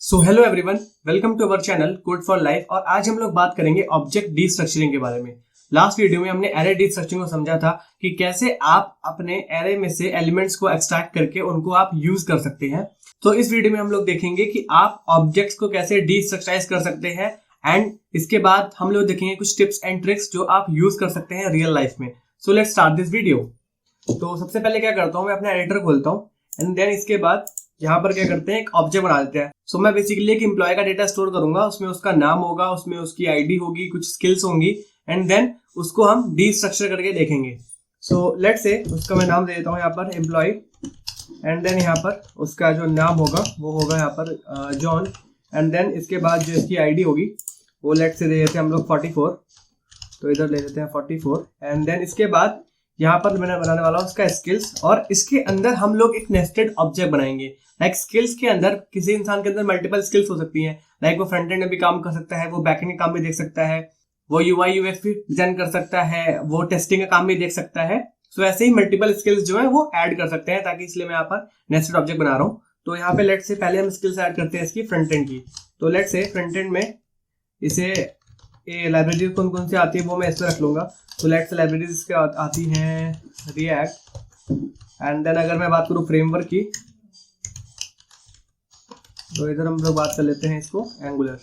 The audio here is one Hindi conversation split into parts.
So hello everyone, welcome to our channel code for life. और आज हम लोग बात करेंगे ऑब्जेक्ट डिस्ट्रक्चरिंग के बारे में। लास्ट वीडियो में हमने एरे डिस्ट्रक्चरिंग को समझा था कि कैसे आप अपने एरे में से एलिमेंट्स को एक्सट्रैक्ट करके उनको आप यूज कर सकते हैं। तो इस वीडियो में हम लोग देखेंगे कि आप ऑब्जेक्ट्स को कैसे डिस्ट्रक्चराइज कर सकते हैं एंड इसके बाद हम लोग देखेंगे कुछ टिप्स एंड ट्रिक्स जो आप यूज कर सकते हैं रियल लाइफ में। So let's start this video. तो सबसे पहले क्या करता हूँ, मैं अपना एडिटर खोलता हूँ एंड देन इसके बाद यहाँ पर क्या करते हैं, एक ऑब्जेक्ट बना देते हैं। सो मैं बेसिकली एक एम्प्लॉय का डेटा स्टोर करूंगा, उसमें उसका नाम होगा, उसमें उसकी आईडी होगी, कुछ स्किल्स होंगी एंड देन उसको हम डिस्ट्रक्चर करके देखेंगे। सो लेट्स से उसका मैं नाम दे देता हूँ यहाँ पर एम्प्लॉय एंड देन यहाँ पर उसका जो नाम होगा वो होगा यहाँ पर जॉन एंड देन इसके बाद जो इसकी आईडी होगी वो लेट्स से दे देते हैं हम लोग 44। तो इधर ले लेते हैं 44 एंड देन इसके बाद यहाँ पर मैंने बनाने वाला हूँ उसका स्किल्स और इसके अंदर हम लोग एक नेस्टेड ऑब्जेक्ट बनाएंगे। लाइक स्किल्स के अंदर किसी इंसान के अंदर मल्टीपल स्किल्स हो सकती हैं। लाइक वो फ्रंट एंड में भी काम कर सकता है, वो बैक एंड का काम भी देख सकता है, वो यूआई यूएक्स भी डिजाइन कर सकता है, वो टेस्टिंग का काम भी देख सकता है। सो ऐसे ही मल्टीपल स्किल्स जो है वो ऐड कर सकते हैं, ताकि इसलिए मैं यहाँ पर नेस्टेड ऑब्जेक्ट बना रहा हूँ। तो यहाँ पे लेट्स से पहले हम स्किल्स ऐड करते हैं इसकी फ्रंट एंड की। तो लेट्स से फ्रंट एंड में इसे लाइब्रेरी कौन कौन सी आती है वो मैं इसमें रख लूंगा। तो लेट्स लाइब्रेरीज इसके आती हैं रिएक्ट एंड देन अगर मैं बात करूँ फ्रेमवर्क की तो इधर हम लोग बात कर लेते हैं इसको एंगुलर।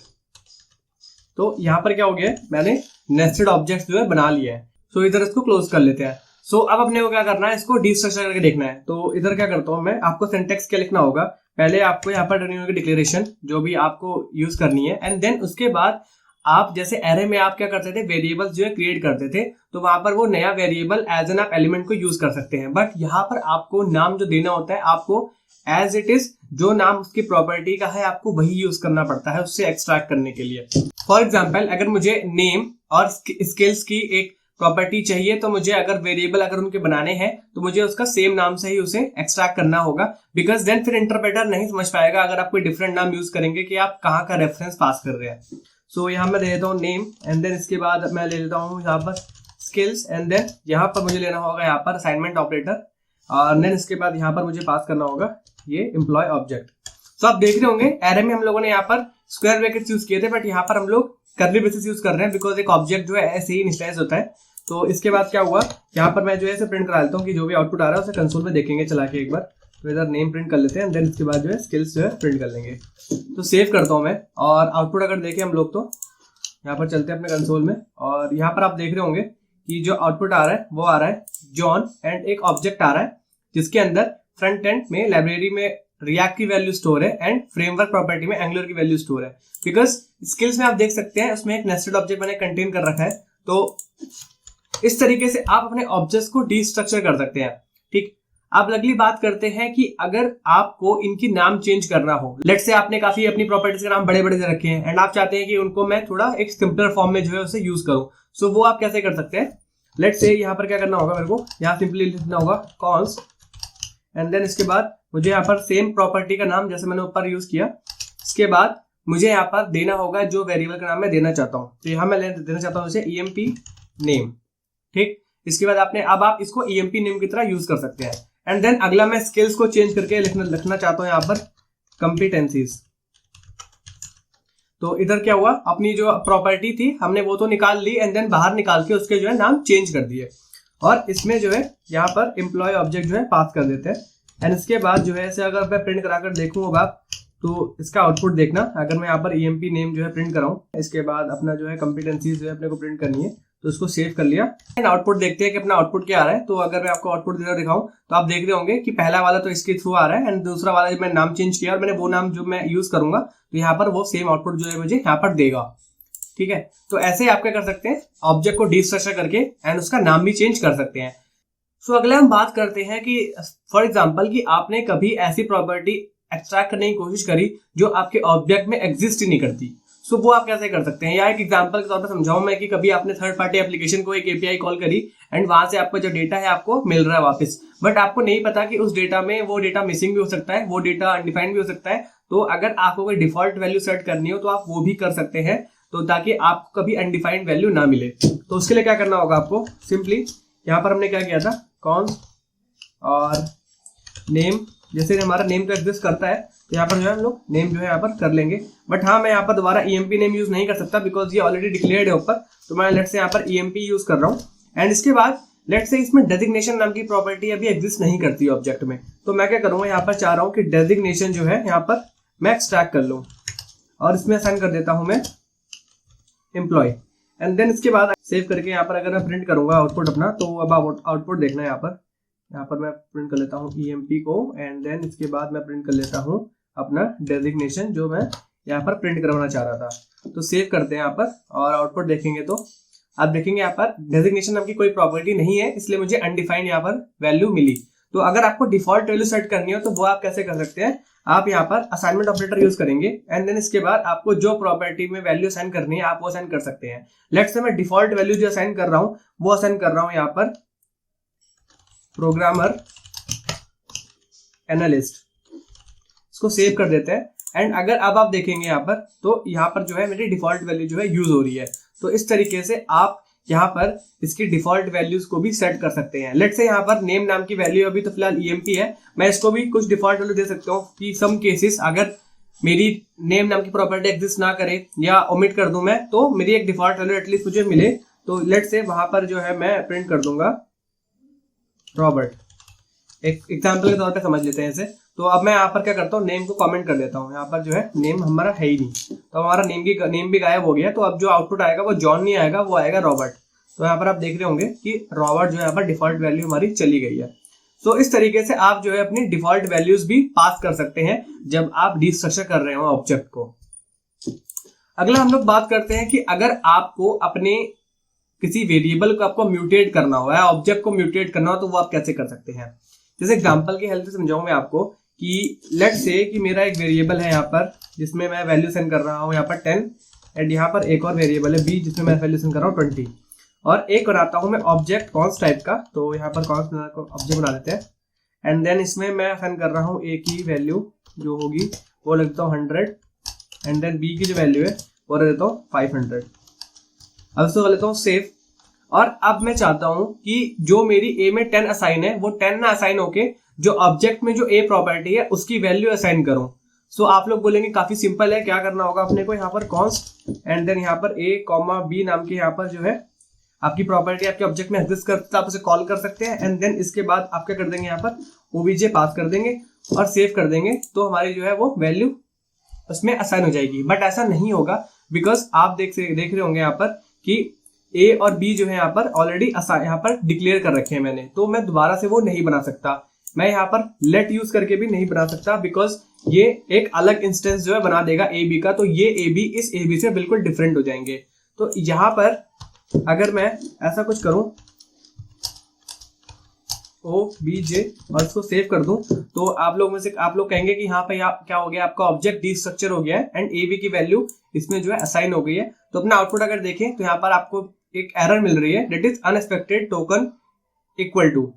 तो यहाँ पर क्या हो गया है, मैंने नेस्टेड ऑब्जेक्ट्स जो है बना लिया है। सो इधर इसको क्लोज कर लेते हैं। सो अब अपने को क्या करना है, इसको डिस्ट्रक्चर करके देखना है। तो इधर क्या करता हूँ मैं, आपको सिंटैक्स क्या लिखना होगा, पहले आपको यहाँ पर टर्मिनल की डिक्लेरेशन जो भी आपको यूज करनी है एंड देन उसके बाद आप जैसे एरे में आप क्या करते थे, वेरिएबल्स जो है क्रिएट करते थे, तो वहां पर वो नया वेरिएबल एज एन आप एलिमेंट को यूज कर सकते हैं। बट यहाँ पर आपको नाम जो देना होता है, आपको एज इट इज जो नाम उसकी प्रॉपर्टी का है आपको वही यूज करना पड़ता है उससे एक्सट्रैक्ट करने के लिए। फॉर एग्जाम्पल अगर मुझे नेम और स्किल्स की एक प्रॉपर्टी चाहिए तो मुझे अगर वेरिएबल अगर उनके बनाने हैं तो मुझे उसका सेम नाम से ही उसे एक्सट्रैक्ट करना होगा, बिकॉज देन फिर इंटरप्रेटर नहीं समझ पाएगा अगर आप कोई डिफरेंट नाम यूज करेंगे कि आप कहाँ का रेफरेंस पास कर रहे हैं। सो यहाँ मैं दे देता हूँ नेम एंड देन इसके बाद मैं ले लेता हूँ यहाँ पर स्किल्स एंड देन यहाँ पर मुझे लेना होगा यहाँ पर असाइनमेंट ऑपरेटर और देन इसके बाद यहाँ पर मुझे पास करना होगा ये एम्प्लॉय ऑब्जेक्ट। तो आप देख रहे होंगे एरे में हम लोगों ने यहाँ पर स्क्वायर ब्रैकेट्स यूज किए थे, बट यहाँ पर हम लोग कर्ली ब्रेसेस यूज कर रहे हैं बिकॉज एक ऑब्जेक्ट जो है ऐसे ही इनिशियलाइज होता है। तो इसके बाद क्या हुआ, यहाँ पर मैं जो है प्रिंट करा लेता हूँ कि जो भी आउटपुट आ रहा है उसे कंसोल में देखेंगे चला के एक बार। तो इधर नेम प्रिंट कर लेते हैं देन इसके बाद जो है स्किल्स जो है प्रिंट कर लेंगे। तो सेव करता हूँ मैं और आउटपुट अगर देखें हम लोग तो यहाँ पर चलते हैं अपने कंसोल में और यहाँ पर आप देख रहे होंगे कि जो आउटपुट आ रहा है वो आ रहा है जॉन एंड एक ऑब्जेक्ट आ रहा है जिसके अंदर फ्रंट एंड में लाइब्रेरी में रिएक्ट की वैल्यू स्टोर है एंड फ्रेमवर्क प्रॉपर्टी में एंगुलर की वैल्यू स्टोर है। बिकॉज स्किल्स में आप देख सकते हैं उसमें एक नेस्टेड ऑब्जेक्ट मैंने कंटेन कर रखा है। तो इस तरीके से आप अपने ऑब्जेक्ट्स को डिस्ट्रक्चर कर सकते हैं। ठीक, अब अगली बात करते हैं कि अगर आपको इनकी नाम चेंज करना हो, लेट से आपने काफी अपनी प्रॉपर्टीज के नाम बड़े बड़े दे रखे हैं एंड आप चाहते हैं कि उनको मैं थोड़ा एक सिंपलर फॉर्म में जो है उसे यूज करूं। सो वो आप कैसे कर सकते हैं, लेट से यहाँ पर क्या करना होगा, मेरे को यहाँ सिंपली लिखना होगा कॉन्स एंड देन इसके बाद मुझे यहाँ पर सेम प्रॉपर्टी का नाम जैसे मैंने ऊपर यूज किया, इसके बाद मुझे यहाँ पर देना होगा जो वेरिएबल का नाम मैं देना चाहता हूँ। तो यहाँ मैं देना चाहता हूँ इसे EMP नेम। ठीक, इसके बाद आपने अब आप इसको EMP नेम की तरह यूज कर सकते हैं एंड देन अगला मैं स्किल्स को चेंज करके लिखना चाहता हूं यहाँ पर कॉम्पिटेंसीज। तो इधर क्या हुआ, अपनी जो प्रॉपर्टी थी हमने वो तो निकाल ली एंड देन बाहर निकाल के उसके जो है नाम चेंज कर दिए और इसमें जो है यहाँ पर एम्प्लॉय ऑब्जेक्ट जो है पास कर देते हैं एंड इसके बाद जो है ऐसे अगर मैं प्रिंट कराकर देखूँ अब आप तो इसका आउटपुट देखना, अगर मैं यहाँ पर EMP नेम जो है प्रिंट कराऊं, इसके बाद अपना जो है कॉम्पिटेंसीज जो है अपने को प्रिंट करनी है, तो उसको सेव कर लिया एंड आउटपुट देखते हैं कि अपना आउटपुट क्या आ रहा है। तो अगर मैं आपको आउटपुट दिखाऊं तो आप देख रहे होंगे कि पहला वाला तो इसके थ्रू आ रहा है एंड दूसरा वाला जब मैं नाम चेंज किया और मैंने वो नाम जो मैं यूज करूंगा तो यहाँ पर वो सेम आउटपुट जो है मुझे यहाँ पर देगा। ठीक है, तो ऐसे आप क्या कर सकते हैं, ऑब्जेक्ट को डिस्ट्रक्चर करके एंड उसका नाम भी चेंज कर सकते हैं। सो अगला हम बात करते हैं कि फॉर एग्जाम्पल कि आपने कभी ऐसी प्रॉपर्टी एक्सट्रैक्ट करने की कोशिश करी जो आपके ऑब्जेक्ट में एग्जिस्ट ही नहीं करती। सो वो आप कैसे कर सकते हैं, या एक एग्जांपल के तौर पर समझाऊं मैं कि कभी आपने थर्ड पार्टी एप्लीकेशन को एक API कॉल करी एंड वहां से आपका जो डेटा है आपको मिल रहा है वापस, बट आपको नहीं पता कि उस डेटा में वो डेटा मिसिंग भी हो सकता है, वो डेटा अनडिफाइंड भी हो सकता है। तो अगर आपको कोई डिफॉल्ट वैल्यू सेट करनी हो तो आप वो भी कर सकते हैं, तो ताकि आपको कभी अनडिफाइंड वैल्यू ना मिले। तो उसके लिए क्या करना होगा आपको, सिंपली यहाँ पर हमने क्या किया था, कॉन्स और नेम, जैसे हमारा नेम तो एग्जिस्ट करता है तो यहाँ पर जो है हम लोग नेम जो है यहाँ पर कर लेंगे। बट हाँ, मैं यहाँ पर दोबारा EMP नेम यूज नहीं कर सकता बिकॉज ये ऑलरेडी डिक्लेयर्ड है ऊपर। तो मैं लेट्स से यहाँ पर EMP यूज कर रहा हूँ। एंड इसके बाद लेट्स से इसमें डेजिग्नेशन नाम की प्रॉपर्टी अभी एग्जिस्ट नहीं करती ऑब्जेक्ट में। तो मैं क्या करूंगा, यहाँ पर चाह रहा हूँ कि डेजिग्नेशन जो है यहाँ पर मैं एक्सट्रैक्ट कर लूँ और इसमें असाइन कर देता हूँ मैं एम्प्लॉय। एंड देन इसके बाद सेव करके यहाँ पर अगर मैं प्रिंट करूंगा आउटपुट अपना, तो अब आउटपुट देखना है। यहाँ पर मैं प्रिंट कर लेता हूँ EMP को। एंड देन इसके बाद मैं प्रिंट कर लेता हूँ अपना डेजिग्नेशन जो मैं यहाँ पर प्रिंट करवाना चाह रहा था। तो सेव करते हैं यहाँ पर और आउटपुट देखेंगे तो आप देखेंगे यहाँ पर डेजिग्नेशन नाम की कोई प्रॉपर्टी नहीं है, इसलिए मुझे अनडिफाइंड यहाँ पर वैल्यू मिली। तो अगर आपको डिफॉल्ट वैल्यू सेट करनी हो तो वो आप कैसे कर सकते हैं, आप यहाँ पर असाइनमेंट ऑपरेटर यूज करेंगे। एंड देन इसके बाद आपको जो प्रॉपर्टी में वैल्यू असाइन करनी है आप वो असाइन कर सकते हैं। लेट्स से मैं डिफॉल्ट वैल्यू जो असाइन कर रहा हूँ वो असाइन कर रहा हूँ यहाँ पर प्रोग्रामर एनालिस्ट। इसको सेव कर देते हैं। एंड अगर अब आप देखेंगे यहाँ पर, तो यहाँ पर जो है मेरी डिफॉल्ट वैल्यू जो है यूज हो रही है। तो इस तरीके से आप यहाँ पर इसकी डिफॉल्ट वैल्यूज को भी सेट कर सकते हैं। लेट्स से यहाँ पर नेम नाम की वैल्यू अभी तो फिलहाल EMP है, मैं इसको भी कुछ डिफॉल्ट वैल्यू दे सकता हूँ कि सम केसेस अगर मेरी नेम नाम की प्रॉपर्टी एग्जिस्ट ना करे या ओमिट कर दूं मैं, तो मेरी एक डिफॉल्ट वैल्यू एटलीस्ट मुझे मिले। तो लेट्स से वहां पर जो है मैं प्रिंट कर दूंगा रॉबर्ट। एक एग्जाम्पल के तौर पे समझ लेते हैं इसे। तो अब मैं यहाँ पर क्या करता हूँ, नेम को कमेंट कर देता हूँ। यहाँ पर जो है नेम हमारा है ही नहीं, तो हमारा नेम भी गायब हो गया। तो अब जो आउटपुट आएगा वो जॉन नहीं आएगा, वो आएगा रॉबर्ट। तो यहाँ पर आप देख रहे होंगे कि रॉबर्ट जो है यहाँ पर डिफॉल्ट वैल्यू हमारी चली गई है। तो इस तरीके से आप जो है अपनी डिफॉल्ट वैल्यूज भी पास कर सकते हैं जब आप डिस्ट्रक्चर कर रहे हो ऑब्जेक्ट को। अगला हम लोग बात करते हैं कि अगर आपको अपने किसी वेरिएबल को आपको म्यूटेट करना हो या ऑब्जेक्ट को म्यूटेट करना हो तो वो आप कैसे कर सकते हैं। जैसे एग्जांपल की हेल्प से समझाऊं मैं आपको कि लेट्स से कि मेरा एक वेरिएबल है यहाँ पर जिसमें मैं वैल्यू सेंड कर रहा हूँ यहाँ पर 10, एंड यहाँ पर एक और वेरिएबल है b जिसमें मैं वैल्यू सेंड कर रहा हूँ 20, और एक बनाता हूँ मैं ऑब्जेक्ट कॉन्स टाइप का। तो यहाँ पर कॉन्स ऑब्जेक्ट बना देते हैं। एंड देन इसमें मैं सेंड कर रहा हूँ a की वैल्यू जो होगी वो रख देता हूँ 100, एंड देन b की जो वैल्यू है वो रख देता हूँ 500। अब इसको कर लेता हूँ सेव। और अब मैं चाहता हूं कि जो मेरी a में 10 असाइन है वो 10 ना असाइन होके जो ऑब्जेक्ट में जो a प्रॉपर्टी है उसकी वैल्यू असाइन करूं। सो आप लोग बोलेंगे काफी सिंपल है, क्या करना होगा अपने को, यहाँ पर कॉन्स्ट एंड देन यहाँ पर a, b नाम के यहाँ पर जो है आपकी प्रॉपर्टी आपके ऑब्जेक्ट में एग्जिस्ट करता है, आप उसे कॉल कर सकते हैं। एंड देन इसके बाद आप क्या कर देंगे, यहाँ पर obj पास कर देंगे और सेव कर देंगे। तो हमारी जो है वो वैल्यू उसमें असाइन हो जाएगी। बट ऐसा नहीं होगा बिकॉज आप देख रहे होंगे यहाँ पर कि A और B जो है यहाँ पर ऑलरेडी यहाँ पर डिक्लेयर कर रखे हैं मैंने, तो मैं दोबारा से वो नहीं बना सकता। मैं यहाँ पर लेट यूज करके भी नहीं बना सकता बिकॉज ये एक अलग इंस्टेंस जो है बना देगा AB का, तो ये AB इस AB से बिल्कुल डिफरेंट हो जाएंगे। तो यहाँ पर अगर मैं ऐसा कुछ करूं OBJ और इसको सेव कर दूं तो आप लोग कहेंगे कि यहाँ पे क्या हो गया, आपका ऑब्जेक्ट डिस्ट्रक्चर हो गया है एंड AB की वैल्यू इसमें जो है असाइन हो गई है। तो अपना आउटपुट अगर देखें तो यहाँ पर आपको एक एरर मिल रही है, that is unexpected token equal to.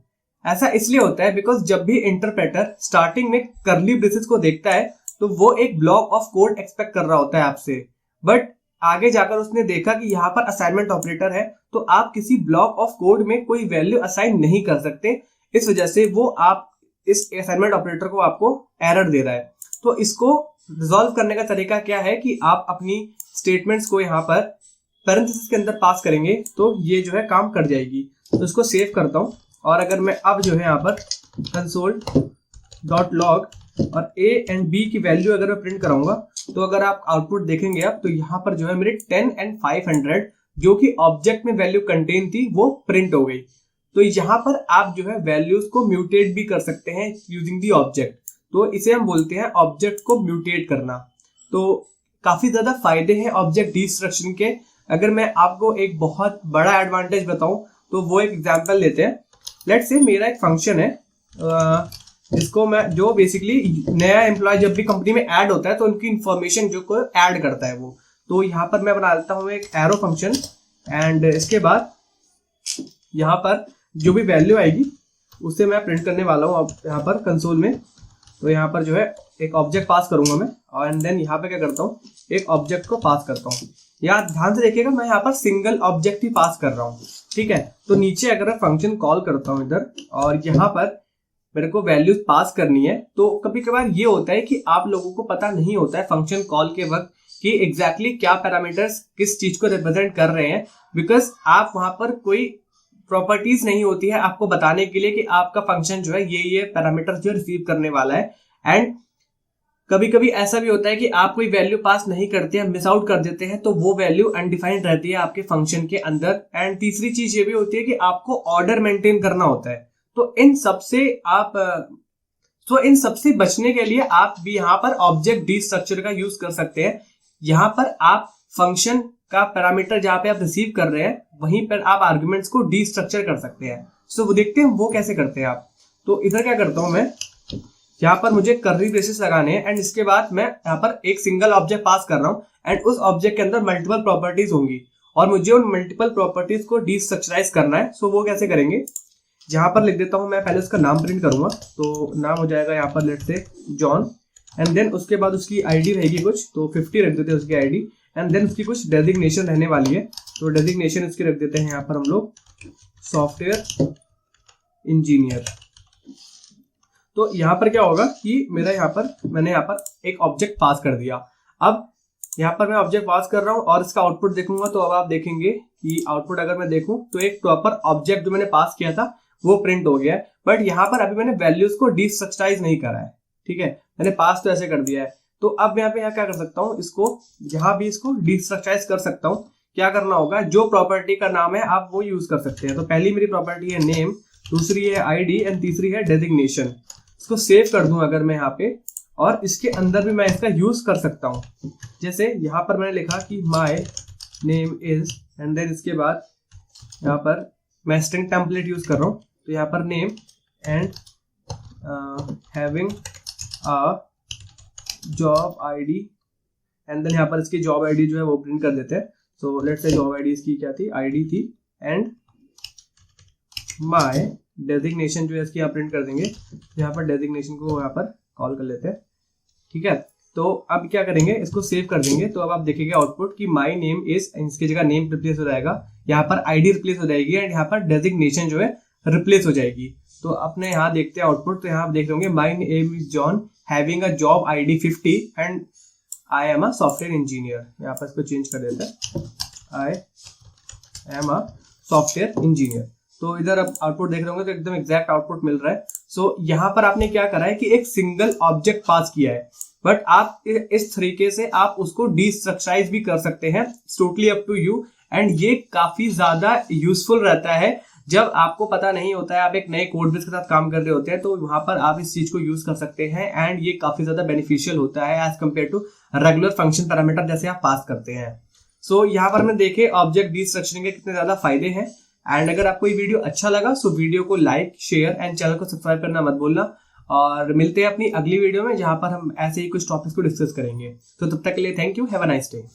ऐसा इसलिए होता है बिकॉज जब भी इंटरप्रेटर स्टार्टिंग में कर्ली ब्रेसेस को देखता है तो वो एक ब्लॉक ऑफ कोड एक्सपेक्ट कर रहा होता है आपसे, बट आगे जाकर उसने देखा कि यहाँ पर असाइनमेंट ऑपरेटर है तो आप किसी ब्लॉक ऑफ कोड में कोई वैल्यू असाइन नहीं कर सकते। इस वजह से वो आप इस असाइनमेंट ऑपरेटर को आपको एरर दे रहा है। तो इसको रिजॉल्व करने का तरीका क्या है कि आप अपनी स्टेटमेंट्स को यहाँ पर पैरेंथेसिस के अंदर पास करेंगे तो ये जो है काम कर जाएगी। तो इसको सेव करता हूँ और अगर मैं अब जो है यहाँ पर console.log और a एंड b की वैल्यू अगर मैं प्रिंट कराऊंगा तो अगर आप आउटपुट देखेंगे आप तो यहाँ पर जो है मेरे 10 एंड 500 जो कि ऑब्जेक्ट में वैल्यू कंटेन थी वो प्रिंट हो गई। तो यहाँ पर आप जो है वैल्यूज को म्यूटेट भी कर सकते हैं यूजिंग दी ऑब्जेक्ट। तो इसे हम बोलते हैं ऑब्जेक्ट को म्यूटेट करना। तो काफी ज्यादा फायदे हैं ऑब्जेक्ट डिस्ट्रक्शन के। अगर मैं आपको एक बहुत बड़ा एडवांटेज बताऊं तो वो एक एग्जांपल लेते हैं। लेट्स से मेरा एक फंक्शन है जिसको मैं जो बेसिकली नया एम्प्लॉय जब भी कंपनी में ऐड होता है तो उनकी इंफॉर्मेशन जो को ऐड करता है वो। तो यहाँ पर मैं बना लेता हूँ एक एरो फंक्शन एंड इसके बाद यहाँ पर जो भी वैल्यू आएगी उसे मैं प्रिंट करने वाला हूँ अब यहाँ पर कंसोल में। तो यहाँ पर जो है एक ऑब्जेक्ट पास करूंगा मैं और एंड देन यहाँ पे क्या करता हूँ एक ऑब्जेक्ट को पास करता हूँ। यहाँ ध्यान से देखिएगा मैं यहाँ पर सिंगल ऑब्जेक्ट ही पास कर रहा हूँ, ठीक है। तो नीचे अगर मैं फंक्शन कॉल करता हूँ इधर और यहाँ पर मेरे को वैल्यूज पास करनी है, तो कभी कभार ये होता है कि आप लोगों को पता नहीं होता है फंक्शन कॉल के वक्त कि एग्जैक्टली क्या पैरामीटर्स किस चीज को रिप्रेजेंट कर रहे हैं, बिकॉज आप वहां पर कोई प्रॉपर्टीज नहीं होती है आपको बताने के लिए कि आपका फंक्शन जो है ये पैरामीटर जो रिसीव करने वाला है। एंड कभी कभी ऐसा भी होता है कि आप कोई वैल्यू पास नहीं करते हैं, मिस आउट कर देते हैं, तो वो वैल्यू अनडिफाइंड रहती है आपके फंक्शन के अंदर। एंड तीसरी चीज ये भी होती है कि आपको ऑर्डर मेंटेन करना होता है। तो इन सबसे बचने के लिए आप भी यहाँ पर ऑब्जेक्ट डी स्ट्रक्चर का यूज कर सकते हैं। यहाँ पर आप फंक्शन का पैरामीटर जहां पे आप रिसीव कर रहे हैं वहीं पर आप आर्गुमेंट्स को डी स्ट्रक्चर कर सकते हैं। सो वो देखते हैं वो कैसे करते हैं आप। तो इधर क्या करता हूं मैं, यहाँ पर मुझे कर्ली ब्रेसेस लगाने हैं एंड इसके बाद मैं यहाँ पर एक सिंगल ऑब्जेक्ट पास कर रहा हूँ एंड उस ऑब्जेक्ट के अंदर मल्टीपल प्रॉपर्टीज होंगी और मुझे उन मल्टीपल प्रॉपर्टीज को डी स्ट्रक्चराइज करना है। सो वो कैसे करेंगे, यहाँ पर लिख देता हूँ मैं, पहले उसका नाम प्रिंट करूंगा, तो नाम हो जाएगा यहाँ पर लेट से जॉन, एंड देन उसके बाद उसकी आईडी रहेगी कुछ, तो 50 रख देते हैं उसकी आईडी, एंड देन उसकी कुछ डेजिग्नेशन रहने वाली है, तो डेजिग्नेशन इसकी रख देते हैं यहाँ पर हम लोग सॉफ्टवेयर इंजीनियर। तो यहाँ पर क्या होगा कि मैंने यहाँ पर एक ऑब्जेक्ट पास कर दिया। अब यहाँ पर मैं ऑब्जेक्ट पास कर रहा हूँ और इसका आउटपुट देखूंगा, तो अब आप देखेंगे कि आउटपुट अगर मैं देखूं तो एक प्रॉपर ऑब्जेक्ट जो मैंने पास किया था वो प्रिंट हो गया है, बट यहाँ पर अभी मैंने वैल्यूज को डिस्ट्रक्चराइज नहीं करा है। ठीक है, मैंने पास तो ऐसे कर दिया है। तो अब यहाँ पे क्या कर सकता हूँ, इसको डिस्ट्रक्चराइज कर सकता हूँ। क्या करना होगा, जो प्रॉपर्टी का नाम है आप वो यूज कर सकते हैं। तो पहली मेरी प्रॉपर्टी है नेम, दूसरी है आईडी एंड तीसरी है डेजिग्नेशन। इसको सेव कर दूं अगर मैं यहाँ पे, और इसके अंदर भी मैं इसका यूज कर सकता हूँ। जैसे यहाँ पर मैंने लिखा कि my name is, and then इसके बाद यहाँ पर मैं स्ट्रिंग टेम्पलेट यूज कर रहा हूँ, तो यहाँ पर name and having a job ID, and then यहाँ पर इसकी जॉब आईडी जो है वो प्रिंट कर देते हैं। So let's say job ID इसकी क्या थी, आईडी थी, एंड माय डेजिग्नेशन जो है इसकी यहाँ प्रिंट कर देंगे। यहाँ पर डेजिग्नेशन को यहाँ पर कॉल कर लेते हैं। ठीक है, तो अब क्या करेंगे, इसको सेव कर देंगे। तो अब आप देखेंगे आउटपुट कि माय नेम इज, इसकी जगह नेम रिप्लेस हो जाएगा, यहाँ पर आईडी रिप्लेस हो जाएगी एंड यहाँ पर डेजिग्नेशन जो है रिप्लेस हो जाएगी। तो अपने यहाँ देखते हैं आउटपुट, तो यहाँ आप देख होंगे my name is John having a job ID 50 and I am a software engineer. यहाँ पर इसको चेंज कर देते हैं, I am a software engineer. तो इधर अब आउटपुट देख रहे होंगे तो एकदम एग्जैक्ट आउटपुट मिल रहा है। सो यहाँ पर आपने क्या करा है कि एक सिंगल ऑब्जेक्ट पास किया है, बट आप इस तरीके से आप उसको डिस्ट्रक्चराइज भी कर सकते हैं, totally up to you. And ये काफी ज्यादा यूजफुल रहता है जब आपको पता नहीं होता है, आप एक नए कोड बेस के साथ काम कर रहे होते हैं, तो वहां पर आप इस चीज को यूज कर सकते हैं। एंड ये काफी ज्यादा बेनिफिशियल होता है as compared to regular function parameter जैसे आप पास करते हैं। सो यहाँ पर हमने देखे ऑब्जेक्ट डिस्ट्रक्चरिंग के कितने ज्यादा फायदे हैं। एंड अगर आपको ये वीडियो अच्छा लगा सो वीडियो को लाइक, शेयर एंड चैनल को सब्सक्राइब करना मत भूलना। और मिलते हैं अपनी अगली वीडियो में जहां पर हम ऐसे ही कुछ टॉपिक्स को डिस्कस करेंगे। तो तब तक के लिए thank you, have a nice day.